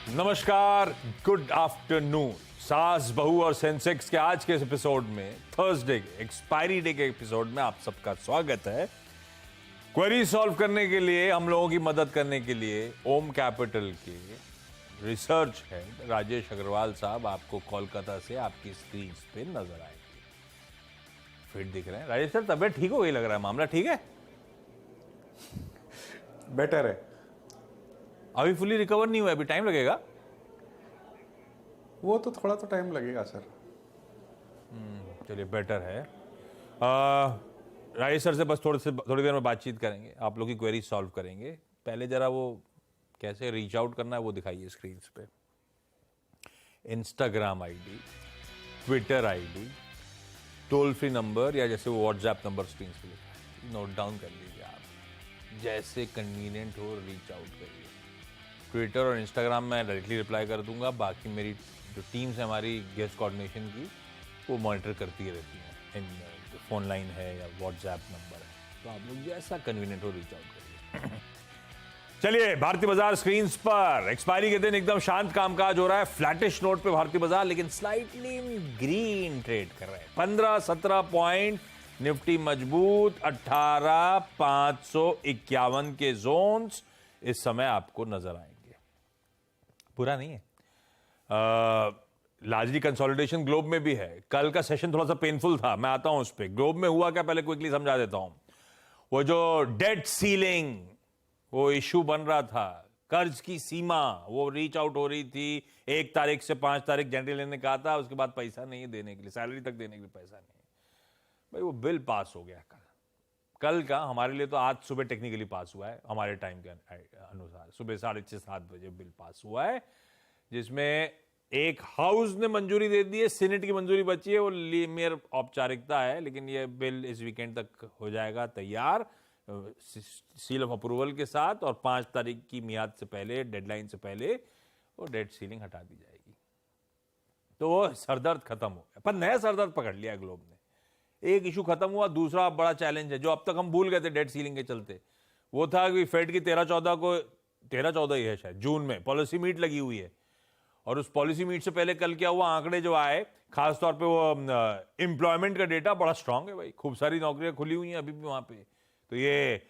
नमस्कार, good afternoon. सास बहू और सेंसेक्स के आज के एपिसोड में, थर्सडे के एक्सपायरी डे के एपिसोड में आप सबका स्वागत है। क्वेरी सॉल्व करने के लिए, हम लोगों की मदद करने के लिए ओम कैपिटल के रिसर्च हेड राजेश अग्रवाल साहब आपको कोलकाता से आपकी स्क्रीन पे नजर आएंगे। फिट दिख रहे हैं राजेश सर, तबियत ठीक हो गई लग रहा है, मामला ठीक है? बेटर है। अभी फुली रिकवर नहीं हुआ, अभी टाइम लगेगा। वो तो थोड़ा तो टाइम लगेगा सर। चलिए, बेटर है। राजेश सर से बस थोड़ी देर में बातचीत करेंगे, आप लोग की क्वेरी सॉल्व करेंगे। पहले जरा वो कैसे रीच आउट करना है वो दिखाइए स्क्रीन पे। Instagram ID, Twitter ID, toll free number या जैसे वो व्हाट्सएप नंबर स्क्रीन पे लिखा है, नोट डाउन कर लीजिए। आप जैसे कन्वीनियंट हो रीच आउट करिए। ट्विटर और इंस्टाग्राम में डायरेक्टली रिप्लाई कर दूंगा, बाकी मेरी जो टीम्स है हमारी गेस्ट कोऑर्डिनेशन की, वो मॉनिटर करती रहती हैं। फ़ोन लाइन है या व्हाट्सएप नंबर है, तो आप लोग जैसा कन्वीनियंट हो रीच आउट करिए। चलिए, भारतीय बाजार स्क्रीन पर एक्सपायरी के दिन एकदम शांत कामकाज हो रहा है। फ्लैटिश नोट पे भारतीय बाजार, लेकिन स्लाइटली ग्रीन ट्रेड कर रहे हैं। 15-17 पॉइंट निफ्टी मजबूत, 18,551 के जोन्स इस समय आपको नजर आएंगे। बुरा नहीं है। लार्जली कंसोलिडेशन ग्लोब में भी है। कल का सेशन थोड़ा सा पेनफुल था, मैं आता हूं उस पर। ग्लोब में हुआ क्या, पहले क्विकली समझा देता हूं। वो जो डेट सीलिंग, वो इशू बन रहा था, कर्ज की सीमा, वो रीच आउट हो रही थी। 1 तारीख से 5 तारीख जनरल लेने कहा था, उसके बाद पैसा नहीं है देने के लिए, सैलरी तक देने के लिए पैसा नहीं है। भाई वो बिल पास हो गया कल का, हमारे लिए तो आज सुबह टेक्निकली पास हुआ है, हमारे टाइम के अनुसार सुबह 6:30-7 बजे बिल पास हुआ है, जिसमें एक हाउस ने मंजूरी दे दी है, सीनेट की मंजूरी बची है, वो मेयर औपचारिकता है, लेकिन ये बिल इस वीकेंड तक हो जाएगा तैयार, सील ऑफ अप्रूवल के साथ, और 5 तारीख की मियाद से पहले, डेडलाइन से पहले वो डेट सीलिंग हटा दी जाएगी। तो वो सरदर्द खत्म हो गया, पर नया सरदर्द पकड़ लिया ग्लोब ने। एक इशू खत्म हुआ, दूसरा बड़ा चैलेंज है जो अब तक हम भूल गए थे डेट सीलिंग के चलते। वो था कि फेड की 13-14 ही है शायद, जून में पॉलिसी मीट लगी हुई है, और उस पॉलिसी मीट से पहले कल क्या हुआ, आंकड़े जो आए, खासतौर पे वो एम्प्लॉयमेंट का डेटा बड़ा स्ट्रांग है भाई, खूब सारी नौकरियां खुली हुई हैं अभी भी वहां पे। तो ये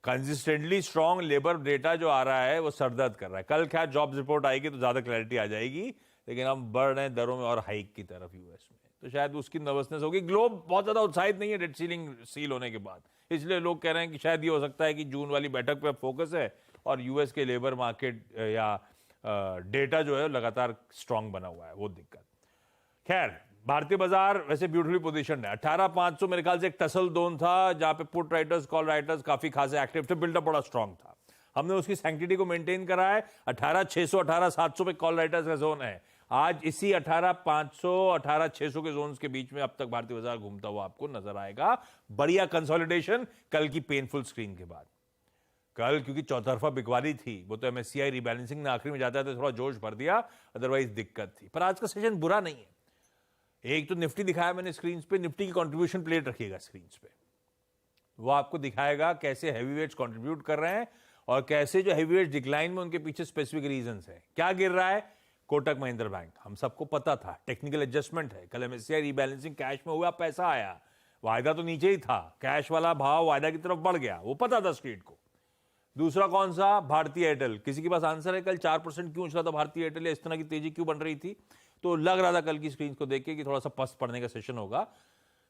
कंसिस्टेंटली स्ट्रांग लेबर डेटा जो आ रहा है वो सरदर्द कर रहा है। कल खैर जॉब्स रिपोर्ट आएगी तो ज्यादा क्लैरिटी आ जाएगी, लेकिन हम बढ़ रहे हैं दरों में और हाइक की तरफ यूएस में, तो शायद उसकी नर्वसनेस होगी। ग्लोब बहुत ज्यादा उत्साहित नहीं है डेट सीलिंग सील होने के बाद, इसलिए लोग कह रहे हैं कि शायद ये हो सकता है कि जून वाली बैठक पे फोकस है, और यूएस के लेबर मार्केट या डेटा जो है लगातार स्ट्रांग बना हुआ है, वो दिक्कत। खैर, भारतीय बाजार वैसे ब्यूटीफुली पोजीशन है। 18,500 मेरे ख्याल से एक टसल जोन था, जहां पे पुट राइटर्स, कॉल राइटर्स काफी खासे एक्टिव थे, बिल्डअप बड़ा स्ट्रांग था। हमने उसकी सैंक्टिटी को मेंटेन करा है। 18,600, 18,700 पे कॉल राइटर्स का जोन है। आज इसी 18,500, 18,600 के जोन्स के बीच में अब तक भारतीय बाजार घूमता हुआ आपको नजर आएगा। बढ़िया कंसोलिडेशन कल की पेनफुल स्क्रीन के बाद। कल क्योंकि चौतरफा बिकवाली थी, वो तो MSCI रिबैलेंसिंग ने आखिरी में जाता है तो थोड़ा जोश भर दिया, अदरवाइज दिक्कत थी। पर आज का सेशन बुरा नहीं है। एक तो निफ्टी दिखाया मैंने स्क्रीन पे, निफ्टी की कंट्रीब्यूशन प्लेट रखिएगा स्क्रीन पे, वो आपको दिखाएगा कैसे हैवीवेट्स कंट्रीब्यूट कर रहे हैं और कैसे जो हैवीवेट्स डिक्लाइन में उनके पीछे स्पेसिफिक रीजंस है। क्या गिर रहा है? कोटक महिंद्रा बैंक, हम सबको पता था, टेक्निकल एडजस्टमेंट है। कल MSCI रिबैलेंसिंग, कैश में हुआ, पैसा आया, वायदा तो नीचे ही था, कैश वाला भाव वायदा की तरफ बढ़ गया, वो पता था स्ट्रीट को। दूसरा कौन सा? भारतीय एयरटेल। किसी के पास आंसर है कल 4% क्यों उछला था भारतीय एयरटेल, इस तरह की तेजी क्यों बन रही थी? तो लग रहा था कल की स्क्रीन को देख के कि थोड़ा सा पस्त पड़ने का सेशन होगा।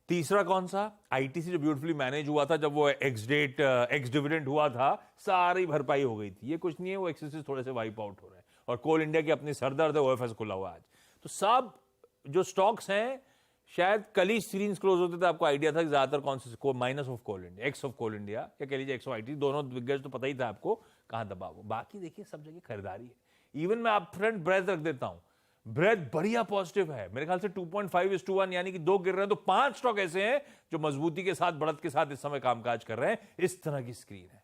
तीसरा कौन सा? ITC जो ब्यूटीफुली मैनेज हुआ था, जब वो एक्स डिविडेंड हुआ था, सारी भरपाई हो गई थी। ये कुछ नहीं है, वो एक्सेसिस थोड़े से वाइप आउट हो रहे हैं। और कोल इंडिया की अपनी सरदर्द है, OFS खुला हुआ आज। तो सब जो स्टॉक्स हैं, शायद कल ही स्क्रीन क्लोज होते थे, आपको आइडिया था कि ज्यादातर कौन से, minus of Coal India, X of Coal India, या कह लीजिए एक्स ऑफ ITC, दोनों दिग्गज तो पता ही था आपको कहां दबाव। बाकी देखिए सब जगह खरीदारी है। इवन मैं आप फ्रेंड ब्रेथ रख देता हूं, ब्रेथ बढ़िया पॉजिटिव है मेरे ख्याल से 2.5:1, यानी कि 2 गिर रहे हैं तो 5 स्टॉक ऐसे हैं जो मजबूती के साथ, बढ़त के साथ इस समय कामकाज कर रहे हैं। इस तरह की स्क्रीन है,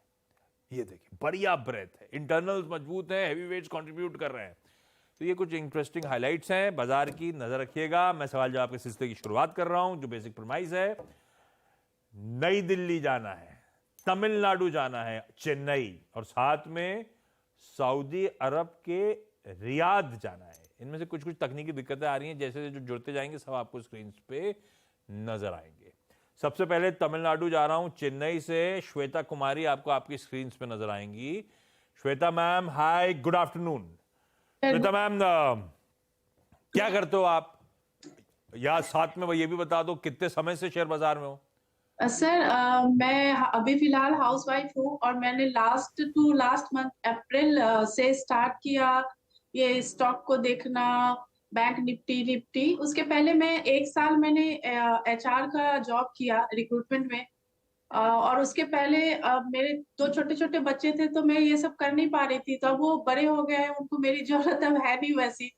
ये देखिए बढ़िया ब्रेथ है, इंटरनल मजबूत है, हैवीवेट्स कंट्रीब्यूट कर रहे हैं। तो ये कुछ इंटरेस्टिंग हाइलाइट्स हैं बाजार की, नजर रखिएगा। मैं सवाल जवाब के सिलसिले की शुरुआत कर रहा हूं, जो बेसिक प्रमाइस है। नई दिल्ली जाना है, तमिलनाडु जाना है, चेन्नई, और साथ में सऊदी अरब के रियाद जाना है। इनमें से कुछ कुछ तकनीकी दिक्कतें आ रही हैं, जैसे जो जुड़ते जाएंगे सब आपको स्क्रीन पे नजर आएंगे। सबसे पहले तमिलनाडु जा रहा हूं, चेन्नई से श्वेता कुमारी आपको आपकी स्क्रीन पे नजर आएंगी। श्वेता मैम, हाय, गुड आफ्टरनून। श्वेता मैम, क्या करते हो आप, या साथ में वो ये भी बता दो कितने समय से शेयर बाजार में हो? सर मैं अभी फिलहाल हाउसवाइफ हूँ और मैंने लास्ट मंथ अप्रैल से स्टार्ट किया ये स्टॉक को देखना, बैंक निफ्टी। उसके पहले मैं 1 साल मैंने एचआर का जॉब किया रिक्रूटमेंट में। और उसके पहले मेरे 2 छोटे छोटे बच्चे थे तो मैं ये सब कर नहीं पा रही थी, तो अब वो बड़े हो गए हैं, उनको मेरी जरूरत अब है नहीं वैसी।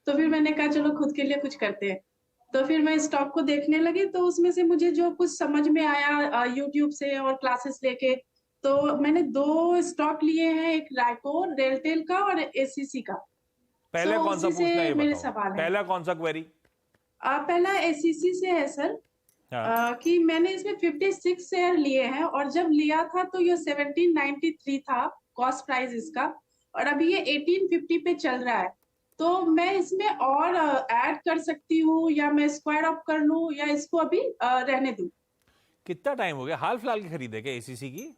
तो फिर मैंने कहा चलो खुद के लिए कुछ करते हैं। तो फिर मैं स्टॉक को देखने लगी, तो उसमें से मुझे जो कुछ समझ में आया यूट्यूब से और क्लासेस लेके, तो मैंने 2 स्टॉक लिए हैं, एक रायकोर रेलटेल का और एसीसी का। पहले कौन सा उसी से पूछना है ये मेरे बताओ, सवाल है। पहला कौन सा क्वेरी? पहला एसीसी से है सर। हाँ। कि मैंने इसमें 56 शेयर लिए हैं और जब लिया था तो ये 1793 था कॉस्ट प्राइस इसका, और अभी ये 1850 पे चल रहा है। तो मैं इसमें और ऐड कर सकती हूँ या मैं स्क्वायर अप कर लूँ या इसको अभी रहने दूँ? कितना टाइम हो गया, हाल फिलहाल की खरीदे क्या एसीसी की?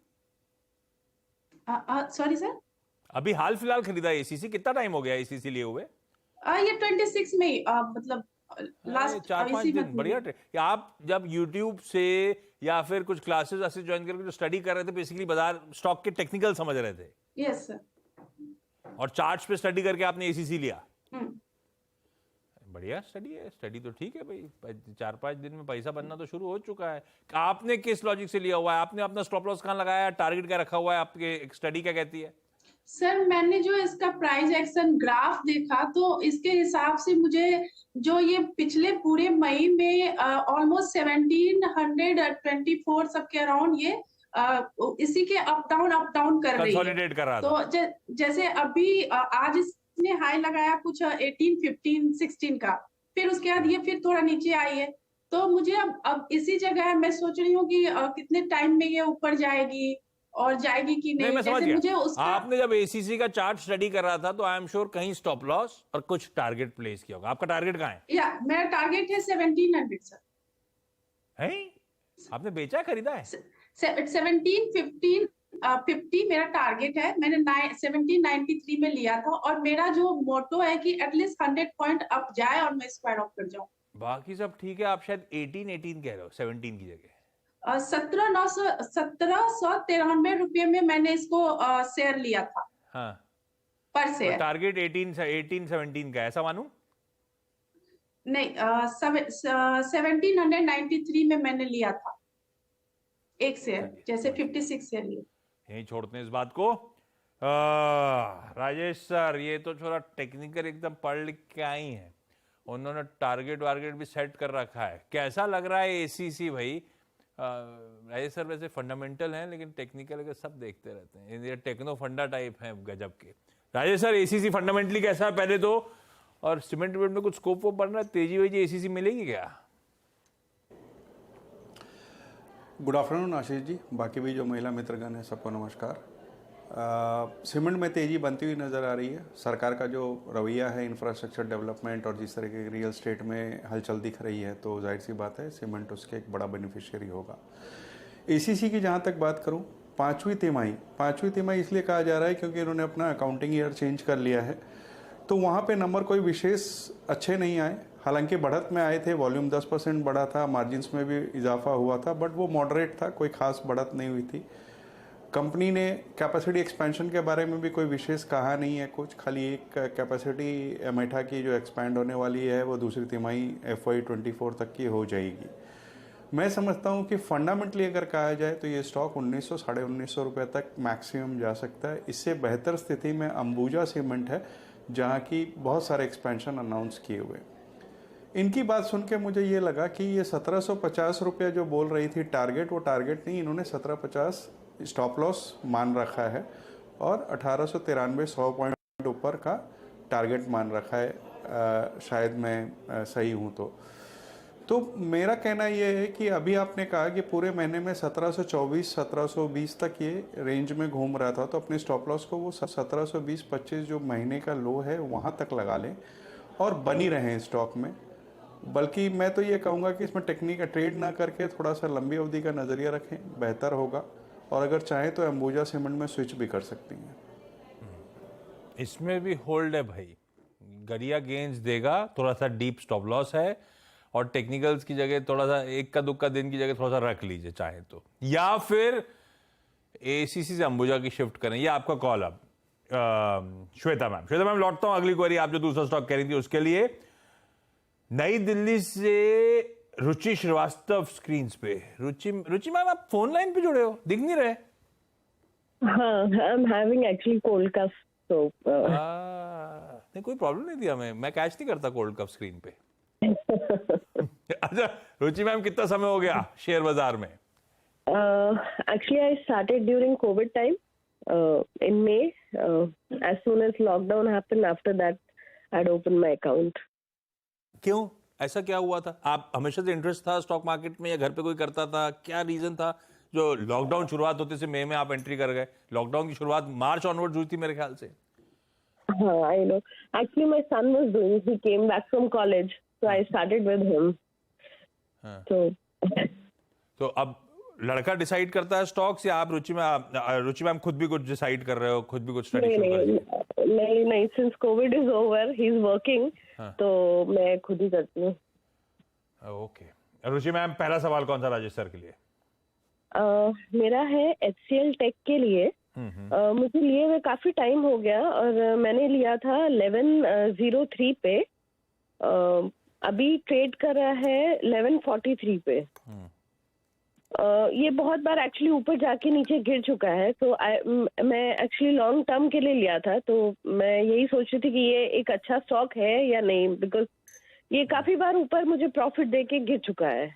सॉरी सर, अभी हाल फिलहाल खरीदा एसीसी, कितना टाइम हो गया एसीसी लिए हुए? ये 26 में ही मतलब लास्ट 4-5 दिन, बढ़िया। या आप जब YouTube से या फिर कुछ क्लासेस ऐसे ज्वाइन करके जो स्टडी कर रहे थे, बेसिकली बाजार स्टॉक के टेक्निकल समझ रहे थे, यस सर, और चार्ट्स पे स्टडी करके आपने एसीसी लिया? बढ़िया स्टडी है, स्टडी तो ठीक है भाई, 4-5 दिन में पैसा बनना तो शुरू हो चुका है। आपने किस लॉजिक से लिया हुआ है? आपने अपना स्टॉप लॉस कहां लगाया, टारगेट क्या रखा हुआ है, आपके स्टडी क्या कहती है? सर मैंने जो इसका प्राइस एक्शन ग्राफ देखा तो इसके हिसाब से मुझे जो ये पिछले पूरे मई में ऑलमोस्ट 1724 सबके अराउंड ये इसी के अप डाउन कर रही है। कंसोलिडेट कर रहा था। तो जैसे अभी आज इसने हाई लगाया कुछ 18, 15, 16 का, फिर उसके बाद ये फिर थोड़ा नीचे आई है। तो मुझे अब इसी जगह मैं सोच रही हूँ कि कितने टाइम में ये ऊपर जाएगी और जाएगी कि नहीं। मैं समझ जैसे गया। मुझे उसका आपने जब एसीसी का चार्ट स्टडी कर रहा था तो आई एम श्योर कहीं स्टॉप लॉस और कुछ टारगेट प्लेस किया होगा। आपका टारगेट कहां है? या मेरा टारगेट है 1700 सर। है? आपने बेचा खरीदा है? 17, 15, 50 मेरा टारगेट है। मैंने 1793 में लिया था और मेरा जो मोटो है कि एटलीस्ट 100 पॉइंट अप जाए और मैं स्क्वायर ऑफ कर जाऊं। बाकी सब ठीक है, आप शायद 18 कह रहे हो 17 की जगह। 1793 रुपये में मैंने इसको शेयर लिया था। हाँ, पर शेयर टारगेट 18-17 का, ऐसा मानूं? नहीं, 1793 में मैंने लिया था एक शेयर, जैसे 56 शेयर लिए। यहीं छोड़ते हैं इस बात को। राजेश सर, ये तो थोड़ा टेक्निकल एकदम पढ़ लिख के आई हैं, उन्होंने टारगेट वारगेट भी सेट कर रखा है। कैसा लग रहा है एसीसी भाई? राजेश सर वैसे फंडामेंटल हैं लेकिन टेक्निकल के सब देखते रहते हैं, ये टेक्नो फंडा टाइप हैं गजब के। राजेश सर, एसीसी फंडामेंटली कैसा है पहले तो, और सीमेंट में कुछ स्कोप वोप बन रहा है, तेजी वेजी एसीसी मिलेगी क्या? गुड आफ्टरनून आशीष जी, बाकी भी जो महिला मित्रगण है सबको नमस्कार। सीमेंट में तेज़ी बनती हुई नज़र आ रही है। सरकार का जो रवैया है इंफ्रास्ट्रक्चर डेवलपमेंट और जिस तरह के रियल स्टेट में हलचल दिख रही है, तो जाहिर सी बात है सीमेंट उसके एक बड़ा बेनिफिशियरी होगा। एसीसी की जहाँ तक बात करूँ, पाँचवीं तिमाही इसलिए कहा जा रहा है क्योंकि इन्होंने अपना अकाउंटिंग ईयर चेंज कर लिया है, तो वहाँ पे नंबर कोई विशेष अच्छे नहीं आए। हालांकि बढ़त में आए थे, वॉल्यूम 10% बढ़ा था, मार्जिन्स में भी इजाफा हुआ था, बट वो मॉडरेट था, कोई खास बढ़त नहीं हुई थी। कंपनी ने कैपेसिटी एक्सपेंशन के बारे में भी कोई विशेष कहा नहीं है कुछ, खाली एक कैपेसिटी एमेठा की जो एक्सपैंड होने वाली है वो दूसरी तिमाही FY 24 तक की हो जाएगी। मैं समझता हूँ कि फंडामेंटली अगर कहा जाए तो ये स्टॉक 1900 साढ़े 1900 रुपये तक मैक्सिमम जा सकता है। इससे बेहतर स्थिति में अंबुजा सीमेंट है जहाँ की बहुत सारे एक्सपेंशन अनाउंस किए हुए। इनकी बात सुन के मुझे ये लगा कि ये 1750 रुपये जो बोल रही थी टारगेट, वो टारगेट नहीं, इन्होंने 1750 स्टॉप लॉस मान रखा है और 1893 100 पॉइंट ऊपर का टारगेट मान रखा है, शायद मैं सही हूँ तो। तो मेरा कहना ये है कि अभी आपने कहा कि पूरे महीने में 1724 1720 तक ये रेंज में घूम रहा था, तो अपने स्टॉप लॉस को वो 1720-25 जो महीने का लो है वहाँ तक लगा लें और बनी रहें स्टॉक में। बल्कि मैं तो ये कहूँगा कि इसमें टेक्निक ट्रेड ना करके थोड़ा सा लंबी अवधि का नज़रिया रखें, बेहतर होगा। और अगर चाहें तो अंबुजा सीमेंट में स्विच भी कर सकती हैं। इसमें भी होल्ड है भाई, गरिया गेंस देगा, थोड़ा सा डीप स्टॉप लॉस है, और टेक्निकल्स की जगह थोड़ा सा एक का दुक्का दिन की जगह थोड़ा सा रख लीजिए चाहे तो, या फिर एसीसी से अंबुजा की शिफ्ट करें, ये आपका कॉल। अब श्वेता मैम लौटता हूं अगली क्वेरी, आप जो दूसरा स्टॉक कह रही थी उसके लिए। नई दिल्ली से रुचि श्रीवास्तव स्क्रीन पे। रुचि मैम, आप फोन लाइन पे जुड़े हो, दिख नहीं रहे। हाँ, I am having actually cold cough, तो नहीं कोई प्रॉब्लम नहीं थी हमें, मैं कैच नहीं करता कोल्ड कप स्क्रीन पे। अच्छा रुचि मैम, कितना समय हो गया शेयर बाजार में? actually I started during COVID time in May. As soon as lockdown happened, after that I'd opened my account. क्यों, ऐसा क्या हुआ था? आप हमेशा से इंटरेस्ट था स्टॉक मार्केट में, या घर पे कोई करता था? क्या रीजन था जो लॉकडाउन शुरुआत होते से मई में आप एंट्री कर गए? लॉकडाउन की शुरुआत मार्च ऑनवर्ड हुई थी मेरे ख्याल से। हाँ, I know. Actually my son was doing, he came back from college, so I started with him. हाँ. तो अब लड़का डिसाइड करता है स्टॉक्स, या आप रुचि मैम खुद भी कुछ डिसाइड कर रहे हो, खुद भी कुछ स्टडी शुरू कर रहे हो? नहीं, since Covid is over he is working, तो मैं खुद ही करती हूँ। ओके रुचि मैम, पहला सवाल कौन सा राजेश सर के लिए? मेरा है HCL टेक के लिए। मुझे लिए हुए काफी टाइम हो गया और मैंने लिया था 1103 पे, अभी ट्रेड कर रहा है 1143 पे। ये बहुत बार एक्चुअली ऊपर जाके नीचे गिर चुका है, तो मैं एक्चुअली लॉन्ग टर्म के लिए लिया था, तो मैं यही सोच रही थी कि ये एक अच्छा स्टॉक है या नहीं, बिकॉज ये काफी बार ऊपर मुझे प्रॉफिट देके गिर चुका है।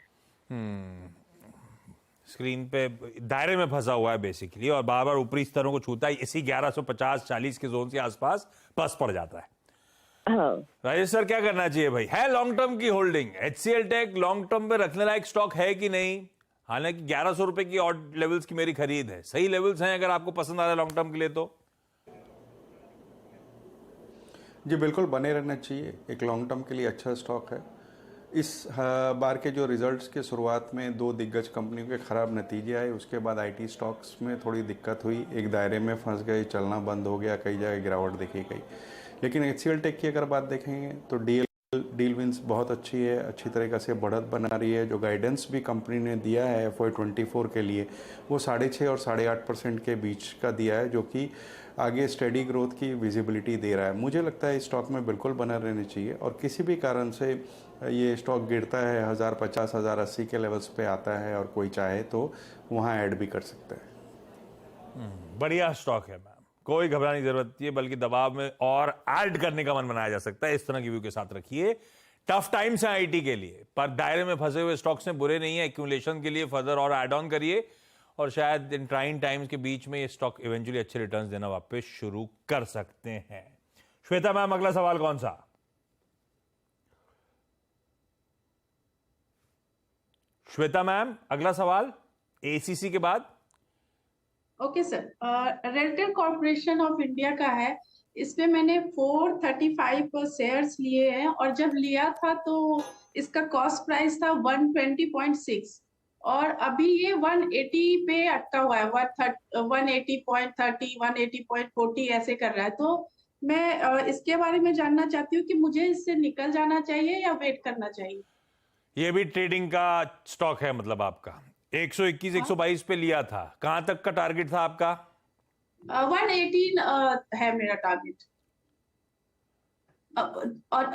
स्क्रीन पे दायरे में फंसा हुआ है बेसिकली, और बार बार ऊपरी स्तरों को छूता है, इसी 1150-40 के जोन के आसपास पस पड़ जाता है। हाँ राजेश सर, क्या करना चाहिए भाई? है लॉन्ग टर्म की holding, HCL tech long term पे रखने लायक स्टॉक है कि नहीं? हालांकि 1100 रुपए की ऑड लेवल्स की मेरी खरीद है, सही लेवल्स हैं अगर आपको पसंद आ रहा है लॉन्ग टर्म के लिए तो? जी बिल्कुल, बने रहना चाहिए, एक लॉन्ग टर्म के लिए अच्छा स्टॉक है। इस बार के जो रिजल्ट्स के शुरुआत में 2 दिग्गज कंपनियों के खराब नतीजे आए, उसके बाद IT स्टॉक्स में थोड़ी दिक्कत हुई, एक दायरे में फंस गए, चलना बंद हो गया, कई जगह गिरावट देखी गई। लेकिन HCL टेक की अगर बात देखेंगे तो डील विंस बहुत अच्छी है, अच्छी तरीके से बढ़त बना रही है। जो गाइडेंस भी कंपनी ने दिया है FY24 के लिए, वो 6.5 और 8.5% के बीच का दिया है, जो कि आगे स्टेडी ग्रोथ की विजिबिलिटी दे रहा है। मुझे लगता है इस स्टॉक में बिल्कुल बना रहना चाहिए, और किसी भी कारण से ये स्टॉक गिरता है 1050 1080 के लेवल्स पे आता है और कोई चाहे तो वहाँ ऐड भी कर सकता है। बढ़िया स्टॉक है मैम, कोई घबराने की जरूरत नहीं है, बल्कि दबाव में और ऐड करने का मन बनाया जा सकता है। इस तरह की व्यू के साथ रखिए। टफ टाइम्स है IT के लिए, पर दायरे में फंसे हुए स्टॉक्स में बुरे नहीं है, एक्यूमुलेशन के लिए फर्दर और ऐड ऑन करिए, और शायद इन ट्राइंग टाइम्स के बीच में ये स्टॉक इवेंचुअली अच्छे रिटर्न्स देना वापस शुरू कर सकते हैं। श्वेता मैम, अगला सवाल कौन सा? श्वेता मैम, अगला सवाल ACC के बाद। Okay sir, RailTel corporation of India का है। इसमें मैंने 435 शेयर्स लिए हैं, और जब लिया था तो इसका कॉस्ट प्राइस था 120.6, और अभी ये 180 पे अटका हुआ है, 180.30 180.40 ऐसे कर रहा है। तो मैं इसके बारे में जानना चाहती हूँ कि मुझे इससे निकल जाना चाहिए या वेट करना चाहिए? ये भी ट्रेडिंग का स्टॉक है मतलब आपका? 121 122 पे लिया था, कहां तक का टारगेट था आपका? 118 है मेरा टारगेट, और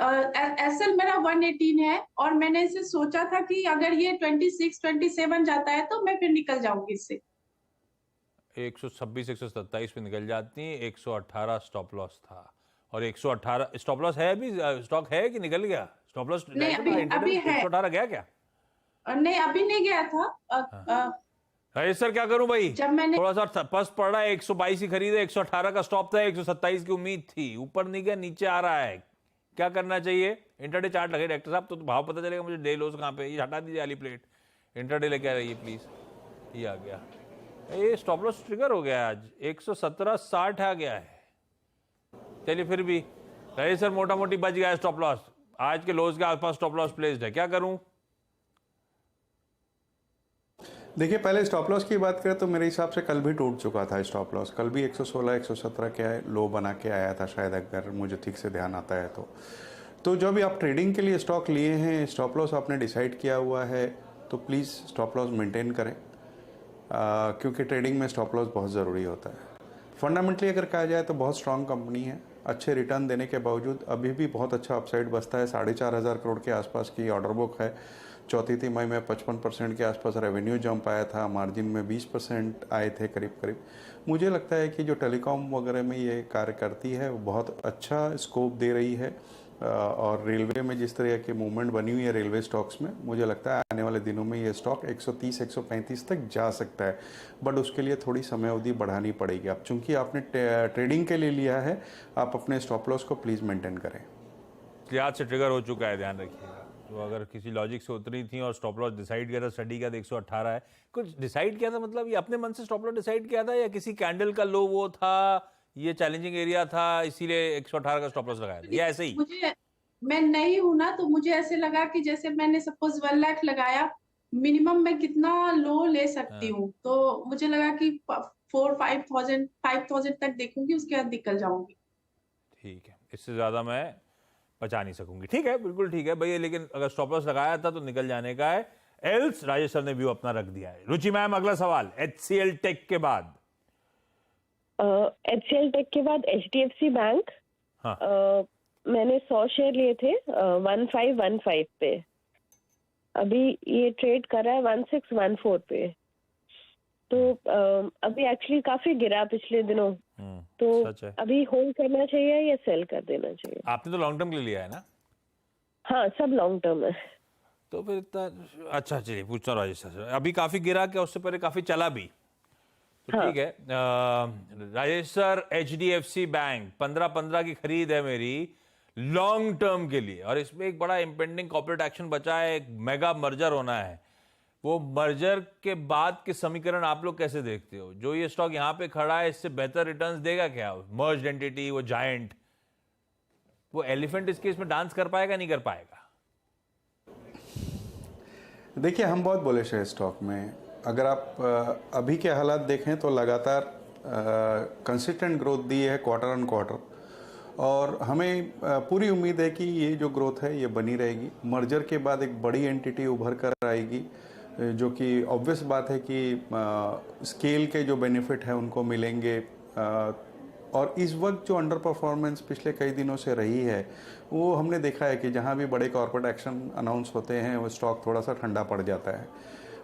एसएल मेरा 118 है, और मैंने इसे सोचा था कि अगर ये 26 27 जाता है तो मैं फिर निकल जाऊंगी इससे। 126 127 पे निकल जाती, 118 स्टॉप लॉस था, और 118 स्टॉप लॉस है अभी? स्टॉक है कि निकल गया स्टॉप लॉस? नहीं, अभी है। 118 गया क्या? नहीं, अभी नहीं गया था। राजेश सर, क्या करूं भाई? जब मैंने थोड़ा सा पस पड़ रहा है, 122 ही खरीदे, 118 का स्टॉप था, 127 की उम्मीद थी, ऊपर नहीं गया, नीचे आ रहा है, क्या करना चाहिए? इंटरडे चार्ट लगे डॉक्टर साहब, तो भाव पता चलेगा मुझे डे लोज कहाँ पे। ये हटा दीजिए वाली प्लेट, इंटरडे लेके आ रही है प्लीज। ये आ गया, ये स्टॉप लॉस ट्रिगर हो गया आज 117.60 आ गया है। चलिए फिर भी रहे सर, मोटा मोटी बच गया है स्टॉप लॉस। आज के लोज के आसपास स्टॉप लॉस प्लेस्ड है, क्या करूं? देखिए, पहले स्टॉप लॉस की बात करें तो मेरे हिसाब से कल भी टूट चुका था स्टॉप लॉस। कल भी 116 117 के लो बना के आया था शायद, अगर मुझे ठीक से ध्यान आता है तो जो भी आप ट्रेडिंग के लिए स्टॉक लिए हैं, स्टॉप लॉस आपने डिसाइड किया हुआ है, तो प्लीज़ स्टॉप लॉस मेंटेन करें, क्योंकि ट्रेडिंग में स्टॉप लॉस बहुत ज़रूरी होता है। फंडामेंटली अगर कहा जाए तो बहुत स्ट्रांग कंपनी है, अच्छे रिटर्न देने के बावजूद अभी भी बहुत अच्छा अपसाइड बचता है। 4,500 करोड़ के आसपास की ऑर्डर बुक है। चौथी तिमाही में 55% के आसपास रेवेन्यू जंप आया था, मार्जिन में 20% आए थे करीब करीब। मुझे लगता है कि जो टेलीकॉम वगैरह में ये कार्य करती है वो बहुत अच्छा स्कोप दे रही है, और रेलवे में जिस तरह की मूवमेंट बनी हुई है रेलवे स्टॉक्स में, मुझे लगता है आने वाले दिनों में ये स्टॉक 130 135 तक जा सकता है, बट उसके लिए थोड़ी समय अवधि बढ़ानी पड़ेगी। अब चूंकि आपने ट्रेडिंग के लिए लिया है, आप अपने स्टॉप लॉस को प्लीज़ मेंटेन करें। आज से ट्रिगर हो चुका है, ध्यान रखिएगा। तो अगर किसी लॉजिक से उतरी थी और स्टॉप लॉस डिसाइड किया था, स्टडी किया था 118 है, कुछ डिसाइड किया था मतलब ये अपने मन से स्टॉप लॉस डिसाइड किया था, या किसी कैंडल का लो वो था, ये चैलेंजिंग एरिया था इसीलिए 118 का स्टॉप लॉस लगाया था, या ऐसे ही? मुझे, मैं नई हूं ना, तो मुझे ऐसे लगा कि जैसे मैंने सपोज 1 लाख लगाया, मिनिमम मैं कितना लो ले सकती हूँ, तो मुझे लगा कि 5,000 तक देखूंगी, उसके बाद निकल जाऊंगी। ठीक है, इससे ज्यादा मैं बचा नहीं सकूंगी। ठीक है, बिल्कुल ठीक है भैया, लेकिन अगर स्टॉप लॉस लगाया था तो निकल जाने का है। एल्स राजेश सर ने व्यू अपना रख दिया है। रुचि मैम, अगला सवाल HCL टेक के बाद। HCL टेक के बाद HDFC बैंक। हाँ। मैंने 100 शेयर लिए थे 1515 पे, अभी ये ट्रेड कर रहा है 1614 पे। तो अभी एक्चुअली काफी गिरा पिछले दिनों, तो सच है। अभी होल्ड करना चाहिए या सेल कर देना चाहिए? आपने तो लॉन्ग टर्म के लिए लिया है ना? हाँ, सब लॉन्ग टर्म है। तो फिर अच्छा, चलिए पूछता हूँ राजेश सर। अभी काफी गिरा, क्या उससे पहले काफी चला भी? तो हाँ। ठीक है, राजेश सर, HDFC बैंक 15 की खरीद है मेरी लॉन्ग टर्म के लिए, और इसमें एक बड़ा इंपेंडिंग कॉर्पोरेट एक्शन बचा है, एक मेगा मर्जर होना है। वो मर्जर के बाद के समीकरण आप लोग कैसे देखते हो? जो ये स्टॉक यहाँ पे खड़ा है, इससे बेहतर रिटर्न्स देगा क्या? मर्ज्ड एंटिटी, वो जायंट, वो एलिफेंट इस केस में डांस कर पाएगा, नहीं कर पाएगा? देखिए, हम बहुत बुलिश है स्टॉक में। अगर आप अभी के हालात देखें तो लगातार कंसिस्टेंट ग्रोथ दी है क्वार्टर ऑन क्वार्टर, और हमें पूरी उम्मीद है कि ये जो ग्रोथ है ये बनी रहेगी। मर्जर के बाद एक बड़ी एंटिटी उभर कर आएगी, जो कि ऑब्वियस बात है कि स्केल के जो बेनिफिट है उनको मिलेंगे, और इस वक्त जो अंडर परफॉर्मेंस पिछले कई दिनों से रही है, वो हमने देखा है कि जहाँ भी बड़े कॉर्पोरेट एक्शन अनाउंस होते हैं वो स्टॉक थोड़ा सा ठंडा पड़ जाता है।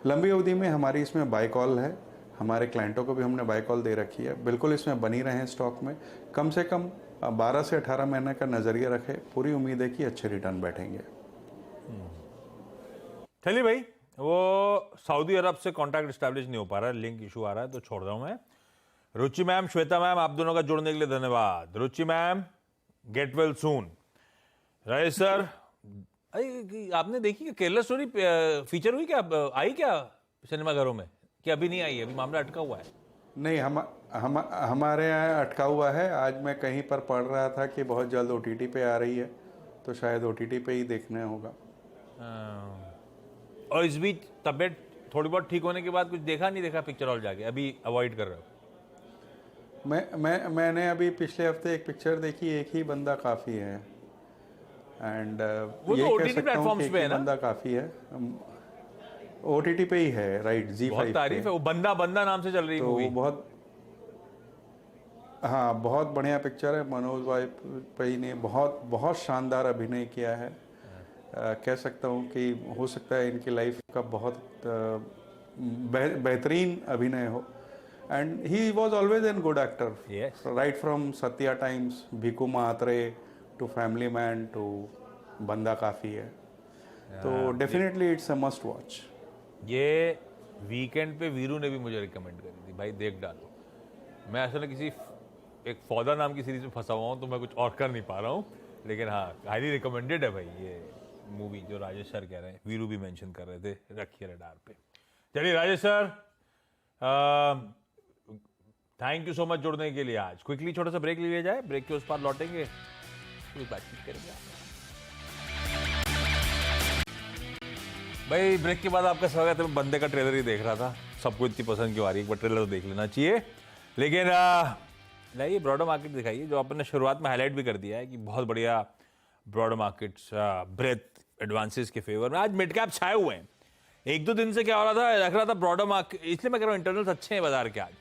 लंबी अवधि में हमारी इसमें बाय कॉल है, हमारे क्लाइंटों को भी हमने बाय कॉल दे रखी है। बिल्कुल इसमें बनी रहें स्टॉक में, कम से कम 12 से 18 महीने का नज़रिया रखें। पूरी उम्मीद है कि अच्छे रिटर्न बैठेंगे। चलिए भाई, वो सऊदी अरब से कॉन्टैक्ट एस्टैब्लिश नहीं हो पा रहा है, लिंक इशू आ रहा है, तो छोड़ रहा हूं मैं। रुचि मैम, श्वेता मैम, आप दोनों का जुड़ने के लिए धन्यवाद। Ruchi ma'am, get well soon. Rajesh sir, आपने देखी क्या केरला स्टोरी फीचर हुई क्या, आई क्या सिनेमा घरों में, कि अभी नहीं आई? अभी मामला अटका हुआ है? नहीं, हमारे यहाँ अटका हुआ है। आज मैं कहीं पर पढ़ रहा था कि बहुत जल्द OTT पे आ रही है, तो शायद OTT पे ही देखना होगा। और इस बीच तबीयत थोड़ी बहुत ठीक होने के बाद कुछ देखा नहीं देखा पिक्चर हॉल जाके, अभी अवॉइड कर रहे हो? मैंने अभी पिछले हफ्ते एक पिक्चर देखी, एक ही बंदा काफ़ी है, एंड वो ये तो कह OTT सकता हूँ प्लेटफॉर्म्स कि पे एक है ही ना? बंदा काफ़ी है। OTT पे ही है, राइट, बहुत ZEE5 तारीफ है, वो बंदा नाम से चल रही तो मूवी। बहुत बढ़िया पिक्चर है। मनोज वाजपेयी ने बहुत शानदार अभिनय किया है। कह सकता हूँ कि हो सकता है इनकी लाइफ का बहुत बेहतरीन अभिनय हो, and he was always an good actor, Yes. Right from Satya times, Bhiku Mhatre to Family Man to बंदा काफ़ी है। तो definitely it's a must watch. ये वीकेंड पे वीरू ने भी मुझे रिकमेंड करी थी, भाई देख डालो। मैं असल में किसी एक फौदा नाम की सीरीज में फंसा हुआ हूँ, तो मैं कुछ और कर नहीं पा रहा हूँ, लेकिन हाँ हाईली रिकमेंडेड है भाई ये मूवी, जो राजेश सर कह रहे हैं, वीरू भी मेंशन कर रहे थे, रखिए रडार पे। चलिए Rajesh sir, thank you so much जुड़ने के लिए। आज क्विकली छोटा सा ब्रेक ले लिया जाए, ब्रेक के उस पार लौटेंगे, कोई बातचीत करेंगे। भाई ब्रेक के बाद आपका स्वागत है। मैं बंदे का ट्रेलर ही देख रहा था, सबको इतनी पसंद क्यों आ रही है, एक बार ट्रेलर तो देख लेना चाहिए। लेकिन लाइए ब्रॉडर मार्केट दिखाइए, जो आपने शुरुआत में हाईलाइट भी कर दिया है कि बहुत बढ़िया ब्रॉडर मार्केट्स ब्रेथ एडवांसेस के फेवर में आज मिड कैप छाए हुए हैं। एक दो दिन से क्या हो रहा था, लग रहा था ब्रॉडर मार्केट, इसलिए मैं कह रहा हूँ इंटरनल्स अच्छे हैं बाजार के। आज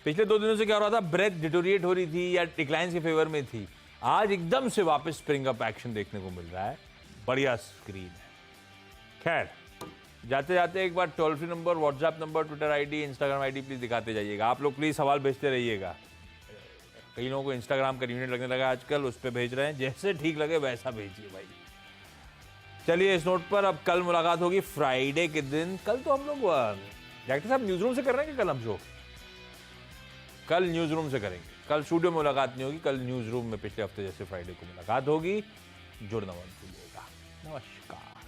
पिछले 2 दिनों से क्या हो रहा था, ब्रेथ डिटोरिएट हो रही थी या डिक्लाइंस के फेवर में थी, आज एकदम से वापस स्प्रिंग अप एक्शन देखने को मिल रहा है। बढ़िया स्क्रीन है। खैर जाते जाते एक बार toll free number, WhatsApp number, Twitter ID, Instagram ID please दिखाते जाइएगा। आप लोग प्लीज सवाल भेजते रहिएगा। कई लोगों को इंस्टाग्राम का यूनिट लगने लगा आजकल, उस पर भेज रहे हैं, जैसे ठीक लगे वैसा भेजिए भाई। चलिए इस नोट पर अब कल मुलाकात होगी फ्राइडे के दिन। कल तो हम लोग डायरेक्टर साहब न्यूज रूम से कर रहे हैं कि कल हम शो? कल न्यूज रूम से करेंगे। कल स्टूडियो में मुलाकात नहीं होगी, कल न्यूज रूम में पिछले हफ्ते जैसे फ्राइडे को मुलाकात होगी। जुड़ना मत भूलिएगा। नमस्कार।